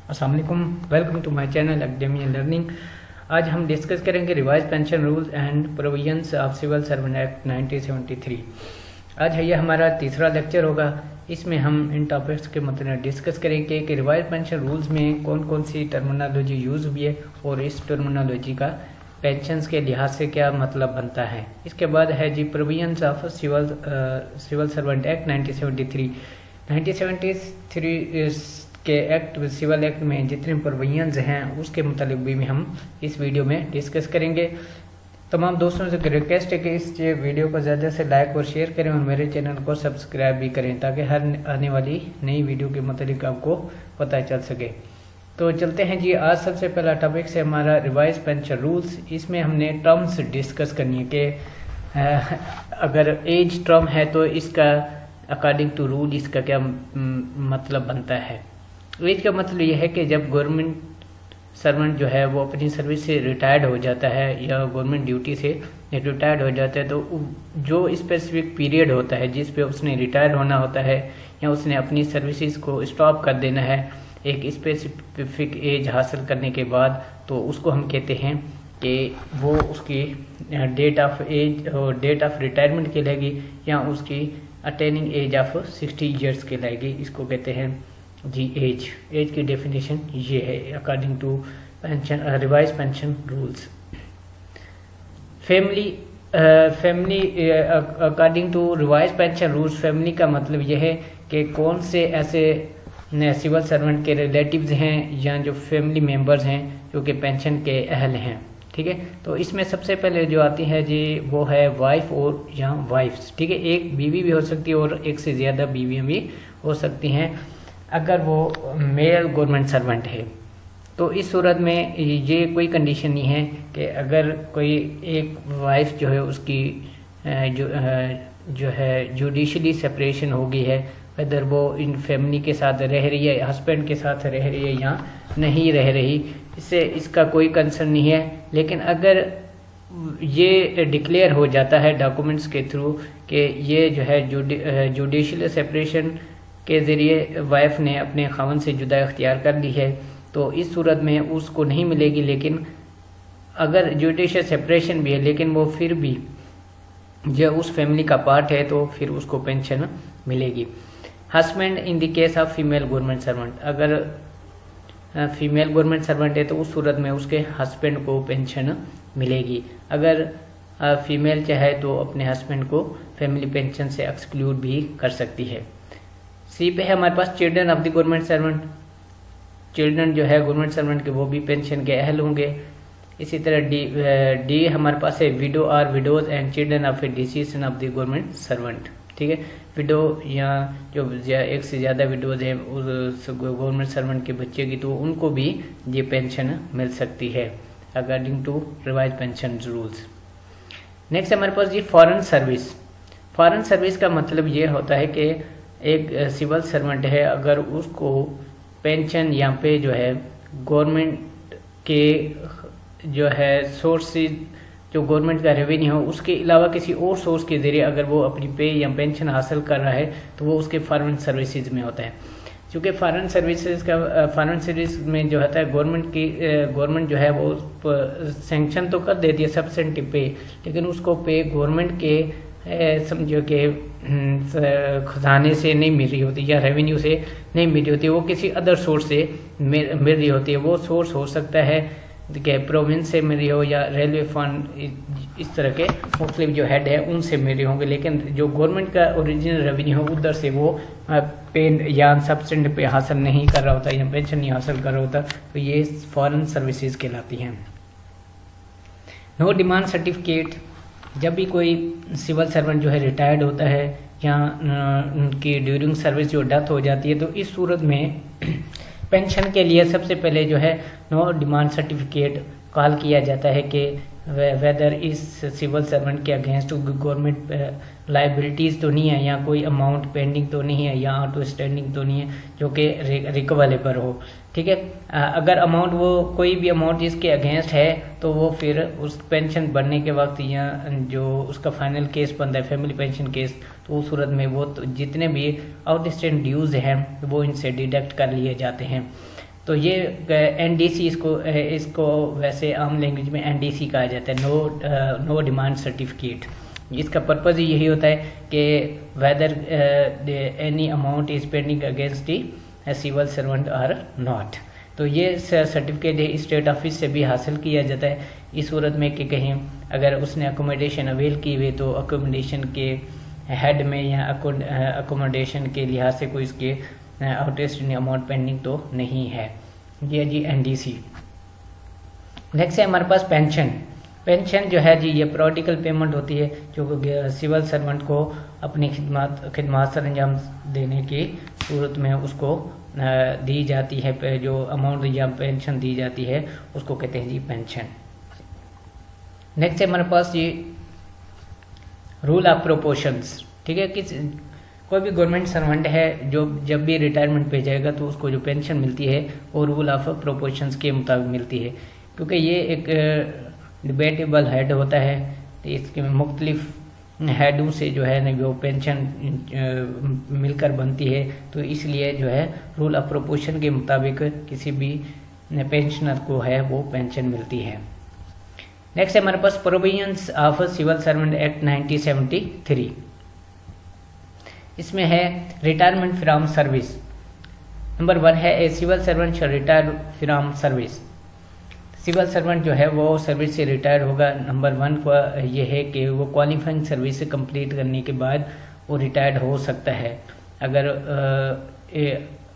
अस्सलाम वालेकुम, welcome to my channel academy learning. आज हम डिस्कस करेंगे revise pension rules and provisions of civil servant act 1973। आज है यह हमारा तीसरा लेक्चर होगा। इसमें हम इन टॉपिक्स के मतलब डिस्कस करेंगे कि रिवाइज पेंशन रूल्स में कौन कौन सी टर्मिनोलॉजी यूज हुई है और इस टर्मिनोलॉजी का पेंशन्स के लिहाज से क्या मतलब बनता है। इसके बाद है जी provisions of civil servant act 1973। 1973 के एक्ट सिविल एक्ट में जितने प्रोविजंस हैं उसके मुतालिक भी हम इस वीडियो में डिस्कस करेंगे। तमाम दोस्तों से रिक्वेस्ट है कि इस वीडियो को ज़्यादा से लाइक और शेयर करें और मेरे चैनल को सब्सक्राइब भी करें ताकि हर आने वाली नई वीडियो के मुतालिक आपको पता चल सके। तो चलते हैं जी। आज सबसे पहला टॉपिक से हमारा रिवाइज पेंशन रूल्स। इसमें हमने टर्म्स डिस्कस करनी है कि अगर एज टर्म है तो इसका अकॉर्डिंग टू रूल इसका क्या मतलब बनता है। एज का मतलब यह है कि जब गवर्नमेंट सर्वेंट जो है वो अपनी सर्विस से रिटायर्ड हो जाता है या गवर्नमेंट ड्यूटी से रिटायर्ड हो जाता है तो जो स्पेसिफिक पीरियड होता है जिस पे उसने रिटायर होना होता है या उसने अपनी सर्विसेज को स्टॉप कर देना है एक स्पेसिफिक एज हासिल करने के बाद, तो उसको हम कहते हैं कि वो उसकी डेट ऑफ एज और डेट ऑफ रिटायरमेंट कहलाएगी या उसकी अटेनिंग एज ऑफ 60 ईयर्स कहलाएगी। इसको कहते हैं जी एज की डेफिनेशन ये है according to pension revise pension rules. Family according to revise pension rules family का मतलब यह है कि कौन से ऐसे सिविल सर्वेंट के रिलेटिव्स हैं या जो फैमिली मेंबर्स हैं जो कि पेंशन के अहल हैं। ठीक है, तो इसमें सबसे पहले जो आती है जी वो है वाइफ और या वाइफ्स। ठीक है, एक बीवी भी हो सकती है और एक से ज़्यादा बीवियाँ भी हो सकती हैं अगर वो मेल गवर्नमेंट सर्वेंट है। तो इस सूरत में ये कोई कंडीशन नहीं है कि अगर कोई एक वाइफ जो है उसकी जो है जुडिशली सेपरेशन हो गई है, अगर वो इन फैमिली के साथ रह रही है, हस्बैंड के साथ रह रही है या नहीं रह रही, इससे इसका कोई कंसर्न नहीं है। लेकिन अगर ये डिक्लेयर हो जाता है डॉक्यूमेंट्स के थ्रू कि ये जो है जुडिशल सेपरेशन के ज़रिए वाइफ ने अपने खावन से जुदा इख्तियार कर ली है, तो इस सूरत में उसको नहीं मिलेगी। लेकिन अगर जुडिशल सेपरेशन भी है लेकिन वो फिर भी जो उस फैमिली का पार्ट है तो फिर उसको पेंशन मिलेगी। Husband in the case of female government servant, अगर फीमेल गवर्नमेंट सर्वेंट है तो उस सूरत में उसके हस्बैंड को पेंशन मिलेगी। अगर फीमेल चाहे तो अपने हस्बैंड को फैमिली पेंशन से एक्सक्लूड भी कर सकती है। सी पे है हमारे पास children of the government servant. Children जो है गवर्नमेंट सर्वेंट के वो भी पेंशन के अहल होंगे। इसी तरह डी हमारे पास है विडो और widows and children of a decision of the government servant. ठीक है, विडो या जो एक से ज़्यादा विडोज हैं उस गवर्नमेंट सर्वेंट के बच्चे की, तो उनको भी ये पेंशन मिल सकती है according to revise pension rules. Next हमारे पास जी फॉरेन सर्विस। फॉरेन सर्विस का मतलब ये होता है कि एक सिविल सर्वेंट है, अगर उसको पेंशन यहाँ पे जो है गवर्नमेंट के जो है सोर्सेज जो गवर्नमेंट का रेवेन्यू है उसके अलावा किसी और सोर्स के जरिए अगर वो अपनी पे या पेंशन हासिल कर रहा है तो वो उसके फॉरेन सर्विसेज में होता है। क्योंकि फॉरेन सर्विस में जो होता है गवर्नमेंट जो है वो सैंक्शन तो कर देती है सब्सिडेंट पे, लेकिन उसको पे गवर्नमेंट के समझो कि खजाने से नहीं मिल रही होती या रेवेन्यू से नहीं मिल रही होती, वो किसी अदर सोर्स से मिल रही होती है। वो सोर्स हो सकता है कि प्रोविंस से मिल रही हो या रेलवे फंड, इस तरह के मुख्तलिफ जो हेड है उनसे मिल रहे होंगे, लेकिन जो गवर्नमेंट का ओरिजिनल रेवेन्यू है उधर से वो पे या सब्सिडेंट पे हासिल नहीं कर रहा होता या पेंशन नहीं हासिल कर रहा होता, तो ये फॉरेन सर्विसेज कहलाती हैं। नो डिमांड सर्टिफिकेट, जब भी कोई सिविल सर्वेंट जो है रिटायर्ड होता है या उनकी ड्यूरिंग सर्विस जो डेथ हो जाती है तो इस सूरत में पेंशन के लिए सबसे पहले जो है नो डिमांड सर्टिफिकेट कॉल किया जाता है कि वेदर इस सिविल सर्वेंट के अगेंस्ट गवर्नमेंट लाइबिलिटीज तो नहीं है या कोई अमाउंट पेंडिंग तो नहीं है या आउट स्टैंडिंग तो नहीं है जो कि रिकवरेबल हो। ठीक है, अगर अमाउंट वो कोई भी अमाउंट इसके अगेंस्ट है तो वो फिर उस पेंशन बनने के वक्त या जो उसका फाइनल केस बनता है फैमिली पेंशन केस, तो उस सूरत में वो तो जितने भी आउटस्टैंडिंग ड्यूज हैं वो इनसे डिडक्ट कर लिए जाते हैं। तो ये एनडीसी इसको वैसे आम लैंग्वेज में एनडीसी कहा जाता है, नो डिमांड सर्टिफिकेट। इसका पर्पज़ ही यही होता है कि whether any amount is pending against the civil servant or not. तो ये सर्टिफिकेट स्टेट ऑफिस से भी हासिल किया जाता है इस सूरत में कि कहीं अगर उसने अकोमोडेशन अवेल की हुई तो अकोमोडेशन के हेड में या अकोमोडेशन के लिहाज से कोई इसके आउटस्टैंडिंग अमाउंट पेंडिंग तो नहीं है। ये जी एनडीसी। नेक्स्ट है हमारे पास पेंशन। पेंशन जो है जी ये पीरियडिकल पेमेंट होती है जो सिविल सर्वेंट को अपनी खिदमत सर अंजाम देने की सूरत में उसको दी जाती है। जो अमाउंट या पेंशन दी जाती है उसको कहते हैं जी पेंशन। नेक्स्ट है हमारे पास ये रूल ऑफ प्रोपोर्शंस। ठीक है, कोई भी गवर्नमेंट सर्वेंट है जो जब भी रिटायरमेंट पे जाएगा तो उसको जो पेंशन मिलती है वो रूल ऑफ प्रोपोर्शंस के मुताबिक मिलती है, क्योंकि ये एक डिबेटेबल हेड होता है। तो इसके मुख्तलिफ हेडों से जो है ना वो पेंशन मिलकर बनती है, तो इसलिए जो है रूल ऑफ प्रोपोर्शन के मुताबिक किसी भी पेंशनर को है वो पेंशन मिलती है। नेक्स्ट है हमारे पास provisions of civil servant act 1973। इसमें है रिटायरमेंट फ्रॉम सर्विस। नंबर 1 है a civil servant shall retire from service. Civil servant जो है वो सर्विस से रिटायर होगा। नंबर 1 को ये है कि वो क्वालिफाइंग सर्विस कंप्लीट करने के बाद वो रिटायर्ड हो सकता है। अगर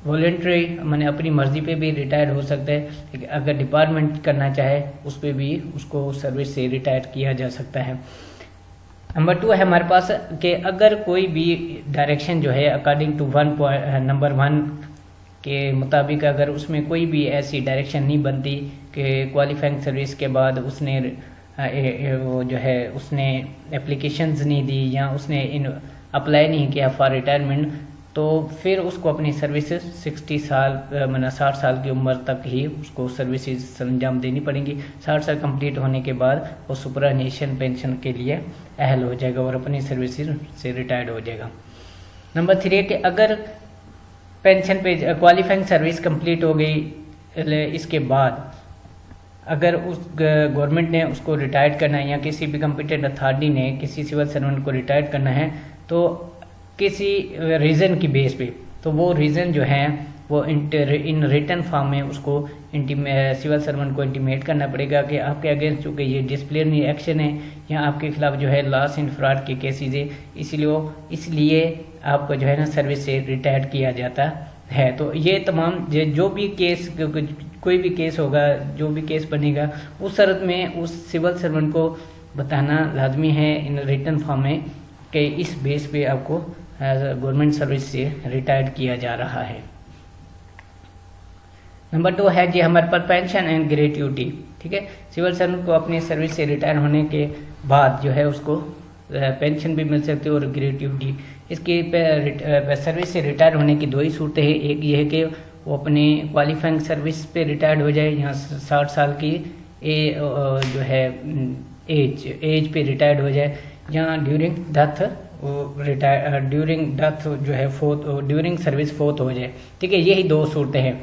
वॉलेंट्री मैंने अपनी मर्जी पे भी रिटायर हो सकता है, लेकिन अगर डिपार्टमेंट करना चाहे उस पर भी उसको सर्विस से रिटायर किया जा सकता है। नंबर 2 है हमारे पास कि अगर कोई भी डायरेक्शन जो है अकॉर्डिंग टू नंबर 1 के मुताबिक अगर उसमें कोई भी ऐसी डायरेक्शन नहीं बनती कि क्वालिफाइंग सर्विस के बाद उसने वो जो है उसने एप्लीकेशंस नहीं दी या उसने अप्लाई नहीं किया फॉर रिटायरमेंट, तो फिर उसको अपनी सर्विस 60 साल 60 साल की उम्र तक ही उसको सर्विसेज अंजाम देनी पड़ेंगी। 60 साल कंप्लीट होने के बाद वो सुपरनेशन पेंशन के लिए अहल हो जाएगा और अपनी सर्विस से रिटायर्ड हो जाएगा। नंबर 3 है कि अगर पेंशन पे क्वालिफाइंग सर्विस कंप्लीट हो गई, इसके बाद अगर उस गवर्नमेंट ने उसको रिटायर्ड करना है या किसी भी कॉम्पिटेंट अथॉरिटी ने किसी सिविल सर्वेंट को रिटायर्ड करना है तो किसी रीज़न की बेस पे, तो वो रीज़न जो है वो इन रिटर्न फॉर्म में उसको सिविल सर्वेंट को इंटीमेट करना पड़ेगा कि आपके अगेंस्ट चूँकि ये डिसिप्लिनरी एक्शन है या आपके खिलाफ जो है लॉस इन फ्रॉड के केसेज है, इसलिए आपको जो है ना सर्विस से रिटायर्ड किया जाता है। तो ये तमाम जो भी केस कोई भी केस होगा, जो भी केस बनेगा, उस शर्त में उस सिविल सर्वेंट को बताना लाजमी है इन रिटर्न फॉर्म में कि इस बेस पे आपको गवर्नमेंट सर्विस से रिटायर्ड किया जा रहा है। नंबर 2 है जी हमारे पास पेंशन एंड ग्रेट्युटी। ठीक है, सिविल सर्वेंट को अपनी सर्विस से रिटायर होने के बाद जो है उसको पेंशन भी मिल सकती है और ग्रेट्युटी। इसकी सर्विस से रिटायर होने की 2 ही सूरतें हैं। एक ये है कि वो अपनी क्वालिफाइंग सर्विस पे रिटायर्ड हो जाए, यहाँ 60 साल की जो है एज पे रिटायर्ड हो जाए, या ड्यूरिंग डेथ जो है ड्यूरिंग सर्विस फोर्थ हो जाए। ठीक है, यही 2 सूरतें हैं।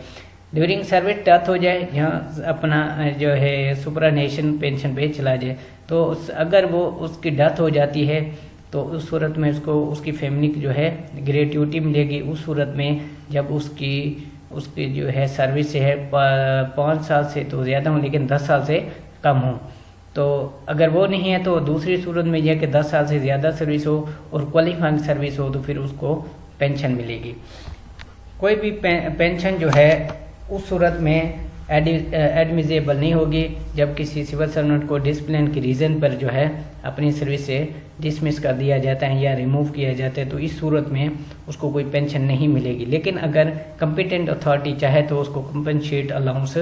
ड्यूरिंग सर्विस डेथ हो जाए, यहाँ अपना जो है सुपरनेशन पेंशन पे चला जाए। तो अगर वो उसकी डेथ हो जाती है तो उस सूरत में उसको उसकी फैमिली की जो है ग्रेट्युटी मिलेगी। उस सूरत में जब उसकी जो है सर्विस है 5 साल से तो ज़्यादा हो लेकिन 10 साल से कम हो। तो अगर वो नहीं है तो दूसरी सूरत में यह कि 10 साल से ज़्यादा सर्विस हो और क्वालिफाइंग सर्विस हो तो फिर उसको पेंशन मिलेगी। कोई भी पेंशन जो है उस सूरत में एडमिजेबल नहीं होगी जब किसी सिविल सर्वेंट को डिसिप्लिन के रीज़न पर जो है अपनी सर्विस से डिसमिस कर दिया जाता है या रिमूव किया जाता है, तो इस सूरत में उसको कोई पेंशन नहीं मिलेगी। लेकिन अगर कॉम्पिटेंट अथॉरिटी चाहे तो उसको कंपनसेट अलाउंस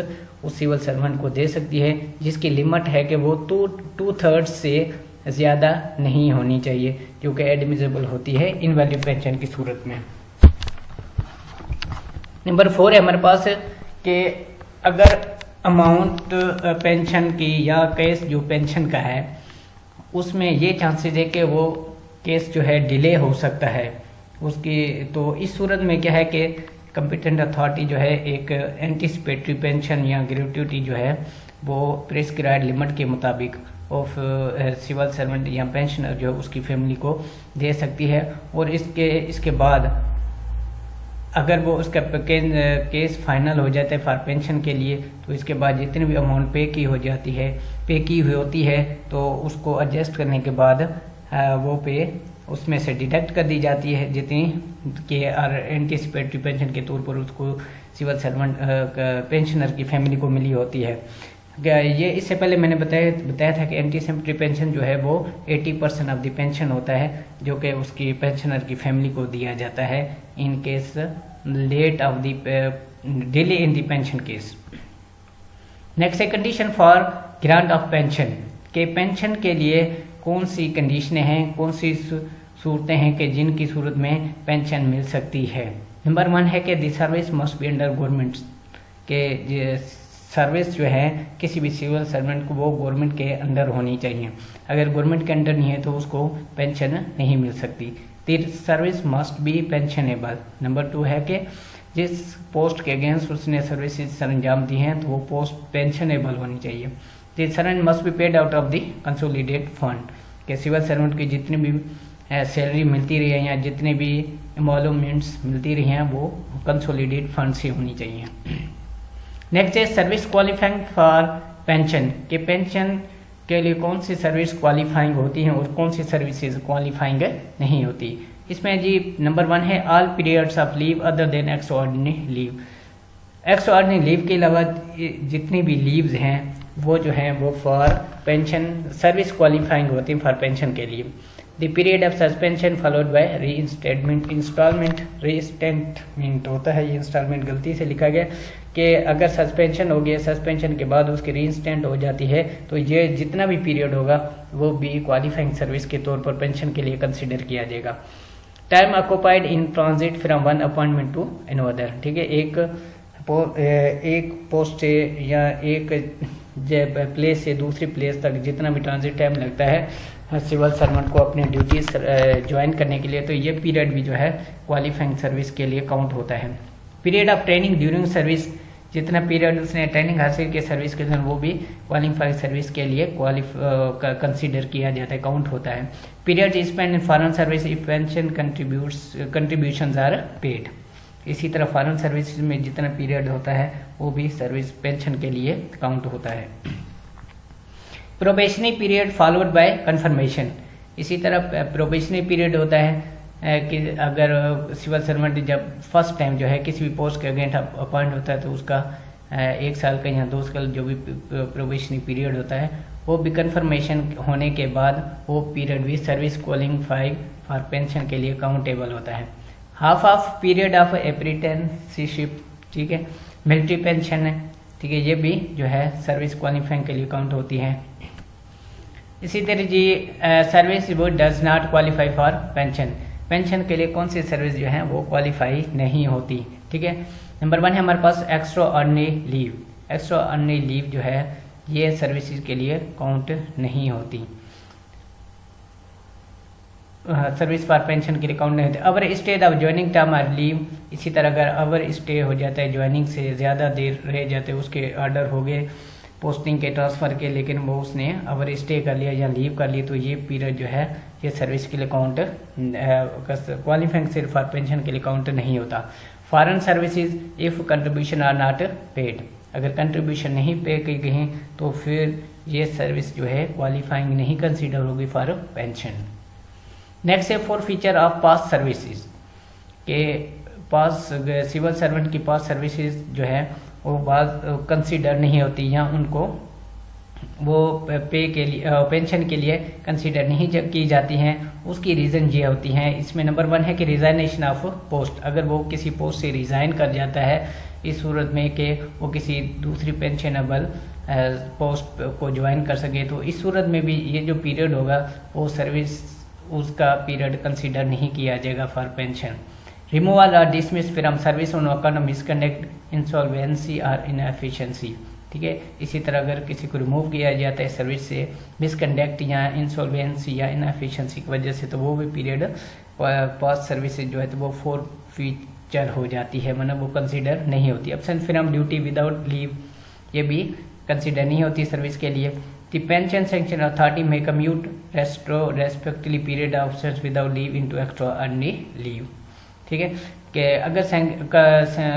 उस सिविल सर्वेंट को दे सकती है, जिसकी लिमिट है कि वो 2/3 से ज़्यादा नहीं होनी चाहिए, जो कि एडमिजेबल होती है इनवैलिड पेंशन की सूरत में। नंबर 4 है हमारे पास कि अगर अमाउंट पेंशन की या केस जो पेंशन का है उसमें ये चांसेस है कि वो केस जो है डिले हो सकता है उसकी, तो इस सूरत में क्या है कि कंपिटेंट अथॉरिटी जो है एक एंटीसिपेटरी पेंशन या ग्रेट्युटी जो है वो प्रिस्क्राइब्ड लिमिट के मुताबिक ऑफ सिविल सर्वेंट या पेंशनर जो है उसकी फैमिली को दे सकती है। और इसके बाद अगर वो उसका केस फाइनल हो जाता है फॉर पेंशन के लिए, तो इसके बाद जितनी भी अमाउंट पे की हुई होती है तो उसको एडजस्ट करने के बाद वो पे उसमें से डिडक्ट कर दी जाती है जितनी के और एंटीसिपेटरी पेंशन के तौर पर उसको सिविल सर्वेंट पेंशनर की फैमिली को मिली होती है। ये इससे पहले मैंने बताया था कि एंटीसिपेटरी पेंशन जो है वो 80% ऑफ द पेंशन होता है जो कि उसकी पेंशनर की फैमिली को दिया जाता है in case late of the delay in the pension case. Next है condition for grant of pension के पेंशन के लिए कौन सी कंडीशनें हैं, कौन सी सूरतें हैं कि जिनकी सूरत में पेंशन मिल सकती है। नंबर 1 है कि the service must be under government के सर्विस जो है किसी भी सिविल सर्वेंट को वो गवर्नमेंट के अंडर होनी चाहिए। अगर गवर्नमेंट के अंडर नहीं है तो उसको पेंशन नहीं मिल सकती। The service must be pensionable. Number 2 है कि जिस पोस्ट के अगेंस्ट उसने सर्विसेज सरंजाम दी हैं तो वो पोस्ट पेंशनेबल होनी चाहिए। The servant must be paid out of the consolidated fund के सिविल सर्वेंट की जितनी भी सैलरी मिलती रही है या जितने भी एमोलुमेंट्स मिलती रही हैं वो कंसोलिडेटेड फंड से होनी चाहिए। नेक्स्ट है सर्विस क्वालिफाइंग फॉर पेंशन के पेंशन के लिए कौन सी सर्विस क्वालिफाइंग होती हैं और कौन सी सर्विसेज क्वालिफाइंग नहीं होती। इसमें जी नंबर 1 है all periods of leave other than extraordinary leave. Extraordinary leave के अलावा जितनी भी लीव्स हैं वो जो हैं वो फॉर पेंशन सर्विस क्वालिफाइंग होती हैं फॉर पेंशन के लिए। The period of suspension followed by reinstatement reinstatement होता है, ये इंस्टॉलमेंट गलती से लिखा गया कि अगर सस्पेंशन हो गया सस्पेंशन के बाद उसकी रीइंस्टेंट हो जाती है तो ये जितना भी पीरियड होगा वो भी क्वालिफाइंग सर्विस के तौर पर पेंशन के लिए कंसिडर किया जाएगा। Time occupied in transit from one appointment to another, ठीक है, एक पोस्ट से या एक प्लेस से दूसरी प्लेस तक जितना भी ट्रांजिट टाइम लगता है सिविल सर्वेंट को अपने ड्यूटीज ज्वाइन करने के लिए, तो ये पीरियड भी जो है क्वालिफाइंग सर्विस के लिए काउंट होता है। Period of training during service, जितना पीरियड उसने ट्रेनिंग हासिल की सर्विस के दौरान वो भी क्वालिफाइड सर्विस के लिए कंसीडर किया जाता है, काउंट होता है। Period spend in foreign service if pension contributions are paid. इसी तरह फॉरेन सर्विस में जितना पीरियड होता है वो भी सर्विस पेंशन के लिए काउंट होता है। Probationary period followed by confirmation, इसी तरह प्रोबेशनरी पीरियड होता है कि अगर सिविल सर्वेंट जब फर्स्ट टाइम जो है किसी भी पोस्ट के अगेंस्ट अपॉइंट होता है तो उसका 1 साल का या 2 साल जो भी प्रोबेशनरी पीरियड होता है वो भी कंफर्मेशन होने के बाद वो पीरियड भी सर्विस क्वालिफाइंग फॉर पेंशन के लिए काउंटेबल होता है। Half of period of apprenticeship, ठीक है, मिलिट्री पेंशन है, ठीक है, ये भी जो है सर्विस क्वालिफाइंग के लिए काउंट होती है। इसी तरह जी सर्विस वो does not qualify for pension, pension के लिए कौन सी सर्विस जो है वो क्वालिफाई नहीं होती, ठीक है। नंबर 1 है हमारे पास extraordinary leave. Extraordinary leave जो है ये सर्विसेज के लिए काउंट नहीं होती, सर्विस फॉर पेंशन के लिए काउंट नहीं होती। Over stay of joining term or leave, इसी तरह अगर अवर स्टे हो जाता है ज्वाइनिंग से ज़्यादा देर रह जाते हैं, उसके ऑर्डर हो गए पोस्टिंग के ट्रांसफ़र के लेकिन वो उसने अवर स्टे कर लिया या लीव कर ली तो ये पीरियड जो है ये सर्विस के लिए काउंट क्वालिफाइंग सिर्फ फॉर पेंशन के लिए काउंट नहीं होता। Foreign services if contribution are not paid, अगर कंट्रीब्यूशन नहीं पे की गई तो फिर ये सर्विस जो है क्वालिफाइंग नहीं कंसिडर होगी फॉर पेंशन। नेक्स्ट है for feature of pass services के पास सिविल सर्वेंट की पास सर्विसेज जो है वो बात कंसीडर नहीं होती या उनको वो पे के लिए पेंशन के लिए कंसीडर नहीं की जाती हैं। उसकी रीज़न ये होती हैं, इसमें नंबर 1 है कि रिजाइनेशन ऑफ पोस्ट, अगर वो किसी पोस्ट से रिज़ाइन कर जाता है इस सूरत में कि वो किसी दूसरी पेंशनेबल पोस्ट को ज्वाइन कर सके तो इस सूरत में भी ये जो पीरियड होगा वो सर्विस उसका पीरियड कंसीडर नहीं किया जाएगा फॉर पेंशन। रिमूवल और dismiss from service on account of misconduct, insolvency और इनएफिशिएंसी, ठीक है। इसी तरह अगर किसी को रिमूव किया जाता है सर्विस से मिसकंडक्ट या इंसॉल्वेंसी या इनएफिशिएंसी की वजह से तो वो भी पीरियड पास सर्विसेज जो है तो वो चर हो जाती है, मतलब वो कंसीडर नहीं होती। Absence from duty without leave, ये भी कंसीडर नहीं होती सर्विस के लिए। The pension sanction authority may commute respectively period of absence without leave into extra earned leave. ठीक है, कि अगर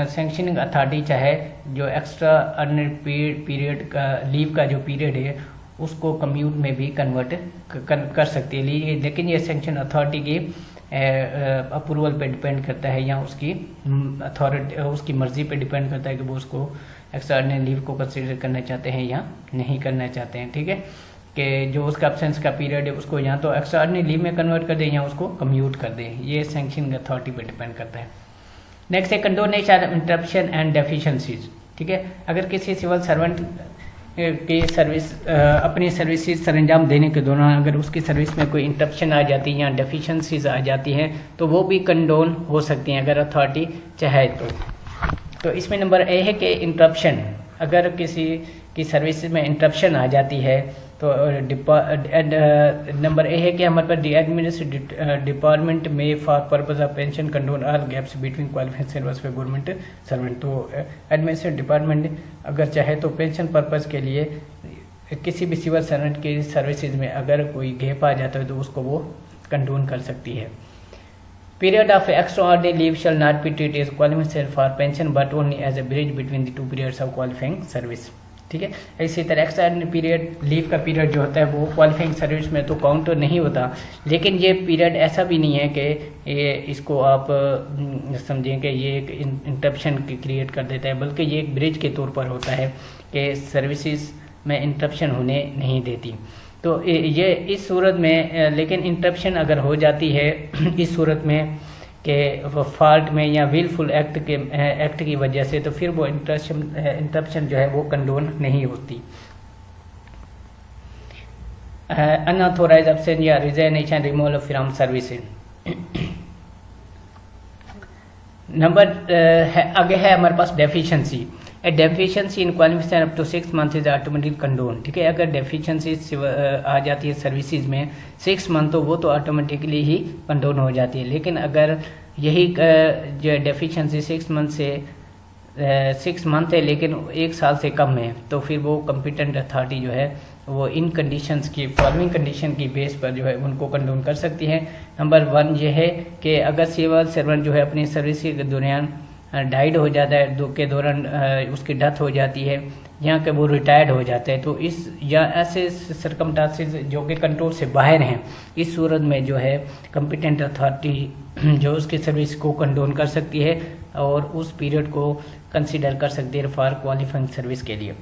सैंक्शनिंग अथॉरिटी चाहे जो एक्स्ट्रा अर्न पीरियड का लीव का जो पीरियड है उसको कम्यूट में भी कन्वर्ट कर सकती है, लेकिन ये सैंक्शन अथॉरिटी की अप्रूवल पे डिपेंड करता है या उसकी अथॉरिटी उसकी मर्जी पे डिपेंड करता है कि वो उसको एक्स्ट्रा अर्न लीव को कंसीडर करना चाहते हैं या नहीं करना चाहते हैं। ठीक है, कि जो उसका एब्सेंस का पीरियड है उसको या तो एक्स्ट्रा अर्न लीव में कन्वर्ट कर दें या उसको कम्यूट कर दें, ये सैंक्शनिंग अथॉरिटी पे डिपेंड करता है। नेक्स्ट है कंडोनेशन इंटरप्शन एंड डेफिशिएंसीज। ठीक है, अगर किसी सिविल सर्वेंट की सर्विस अपनी सर्विसेज सरंजाम देने के दौरान अगर उसकी सर्विस में कोई इंटरप्शन आ जाती है या डेफिशिएंसीज आ जाती हैं तो वो भी कंडोन हो सकती हैं अगर अथॉरिटी चाहे तो इसमें नंबर ए है कि इंटरप्शन, अगर किसी की सर्विस में इंटरप्शन आ जाती है तो नंबर ए है कि हमारे पास दी एडमिनिस्ट्रेटिव डिपार्टमेंट में for purpose of pension condone all gaps between qualified service for government servant. तो एडमिनिस्ट्रेटिव डिपार्टमेंट अगर चाहे तो पेंशन पर्पज के लिए किसी भी सिविल सर्वेंट की सर्विसेज में अगर कोई गैप आ जाता है तो उसको वो कंडोन कर सकती है। Period of extraordinary leave shall not be treated as qualification for pension but only as a bridge between the two periods of qualifying service. ठीक है, इसी तरह एक्स्ट्राऑर्डिनरी पीरियड लीव का पीरियड जो होता है वो क्वालिफाइंग सर्विस में तो काउंट नहीं होता, लेकिन ये पीरियड ऐसा भी नहीं है कि ये इसको आप समझें कि ये एक इंटरप्शन क्रिएट कर देता है, बल्कि ये एक ब्रिज के तौर पर होता है कि सर्विसेज में इंटरप्शन होने नहीं देती। तो ये इस सूरत में, लेकिन इंटरप्शन अगर हो जाती है इस सूरत में कि फॉल्ट में या विलफुल एक्ट की वजह से, तो फिर वो इंटरप्शन जो है वो कंडोन नहीं होती। अनऑथोराइज्ड एब्सेंस या resignation removal from service. Number आगे है हमारे पास deficiency. A deficiency in qualification up to 6 month is automatic condone. ठीक है, अगर डेफिशिएंसी आ जाती है सर्विसेज में 6 मंथ तो वो तो ऑटोमेटिकली ही कंडोन हो जाती है, लेकिन अगर यही जो डेफिशिएंसी 6 मंथ है लेकिन 1 साल से कम है तो फिर वो कॉम्पिटेंट अथॉरिटी जो है वो इन कंडीशंस की फॉलोइंग कंडीशन की बेस पर जो है उनको कंडोन कर सकती है। नंबर 1 ये है कि अगर सिविल सर्वेंट जो है अपनी सर्विस के दौरान डाइड हो जाता है, के दौरान उसकी डेथ हो जाती है या कि वो रिटायर्ड हो जाता है, तो इस या ऐसे सरकमस्टांसेस जो कि कंट्रोल से बाहर हैं, इस सूरत में जो है कॉम्पिटेंट अथॉरिटी जो उसकी सर्विस को कंडोन कर सकती है और उस पीरियड को कंसीडर कर सकती है फॉर क्वालिफाइंग सर्विस के लिए।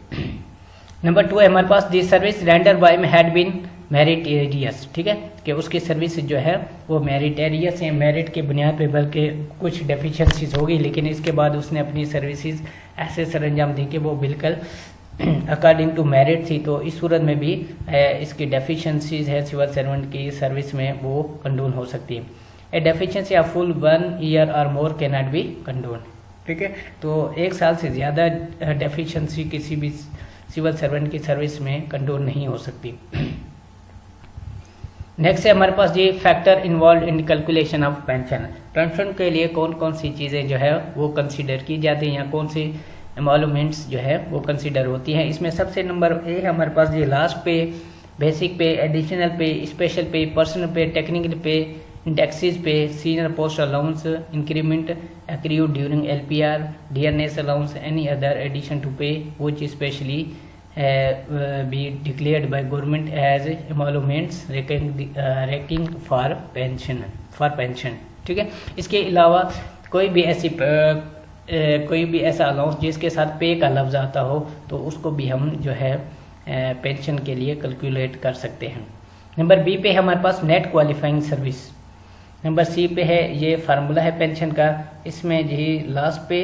नंबर 2 है हमारे पास the service render by had been meritorious. ठीक है, कि उसकी सर्विस जो है वो मेरिटेरियस है, मेरिट के बुनियाद पे, बल्कि कुछ डेफिशिएंसीज होगी लेकिन इसके बाद उसने अपनी सर्विसेज ऐसे सरंजाम दी कि वो बिल्कुल अकॉर्डिंग टू मेरिट थी, तो इस सूरत में भी इसकी डेफिशिएंसीज है सिविल सर्वेंट की सर्विस में वो कंडोन हो सकती है। A deficiency of full 1 year or more can not be condone. ठीक है, तो 1 साल से ज्यादा डेफिशिएंसी किसी भी सिविल सर्वेंट की सर्विस में कंडोन नहीं हो सकती। नेक्स्ट है हमारे पास ये factor involve in calculation of pension. Pension के लिए कौन कौन सी चीज़ें जो है वो कंसीडर की जाती हैं या कौन सी एमोलमेंट्स जो है वो कंसीडर होती हैं। इसमें सबसे नंबर ए है हमारे पास ये लास्ट पे, बेसिक पे, एडिशनल पे, स्पेशल पे, पर्सनल पे, technical pay, indexes pay, senior post allowance, increment accrued during LPR, dearness allowance, any other addition to pay which specially be declared by government as emoluments ranking for pension। ठीक है, इसके अलावा कोई भी ऐसा allowance जिसके साथ पे का लफ्ज आता हो तो उसको भी हम जो है पेंशन के लिए कैलकुलेट कर सकते हैं। नंबर बी पे हमारे पास net qualifying service. Number C पे है ये फार्मूला है पेंशन का, इसमें यही last pay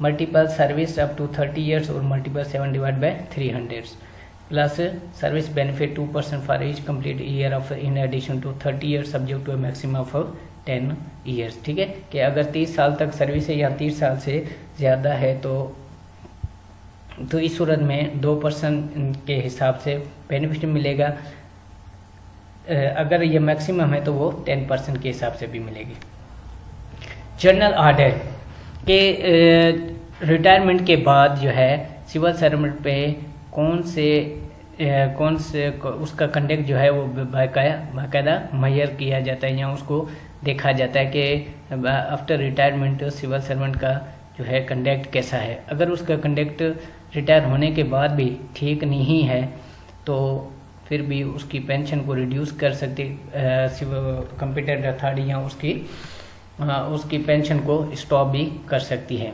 multiple service up to 30 years और multiple 7 divide by 300 plus service benefit 2% for each complete year of in addition to 30 years subject to a maximum of 10 years। ठीक है, कि अगर 30 साल तक सर्विस है या 30 साल से ज़्यादा है तो इस सूरत में 2% के हिसाब से बेनिफिट मिलेगा, अगर ये मैक्सिमम है तो वो 10% के हिसाब से भी मिलेगी। जनरल ऑर्डर कि रिटायरमेंट के बाद जो है सिविल सर्वेंट पे कौन से उसका कंडक्ट जो है वो बाकायदा मेजर किया जाता है या उसको देखा जाता है कि आफ्टर रिटायरमेंट सिविल सर्वेंट का जो है कंडक्ट कैसा है। अगर उसका कंडक्ट रिटायर होने के बाद भी ठीक नहीं है तो फिर भी उसकी पेंशन को रिड्यूस कर सकते कंपीटेंट अथॉरिटी या उसकी पेंशन को स्टॉप भी कर सकती है।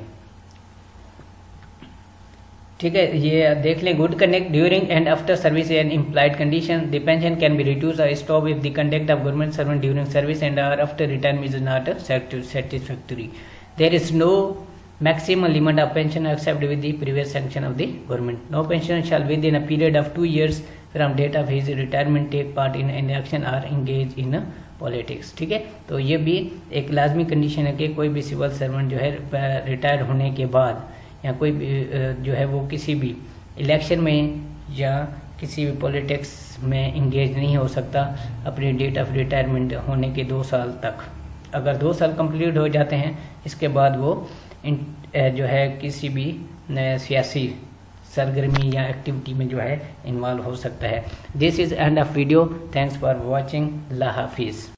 ठीक है, ये देख लें। Good conduct during and after service and implied condition the pension can be reduce or stop if the conduct of government servant during service and after retirement is not satisfactory. There is no maximum limit of pension except with the previous sanction of the government. No pensioner shall within a period of 2 years from date of his retirement take part in any action or engage in politics. ठीक है, तो ये भी एक लाजमी condition है कि कोई भी सिविल सर्वेंट जो है रिटायर होने के बाद या कोई भी जो है वो किसी भी इलेक्शन में या किसी भी पॉलिटिक्स में इंगेज नहीं हो सकता अपनी डेट ऑफ रिटायरमेंट होने के 2 साल तक। अगर 2 साल कंप्लीट हो जाते हैं इसके बाद वो जो है किसी भी सियासी सरगर्मी या एक्टिविटी में जो है इन्वॉल्व हो सकता है। This is end of video. Thanks for watching. अल्लाह हाफिज़।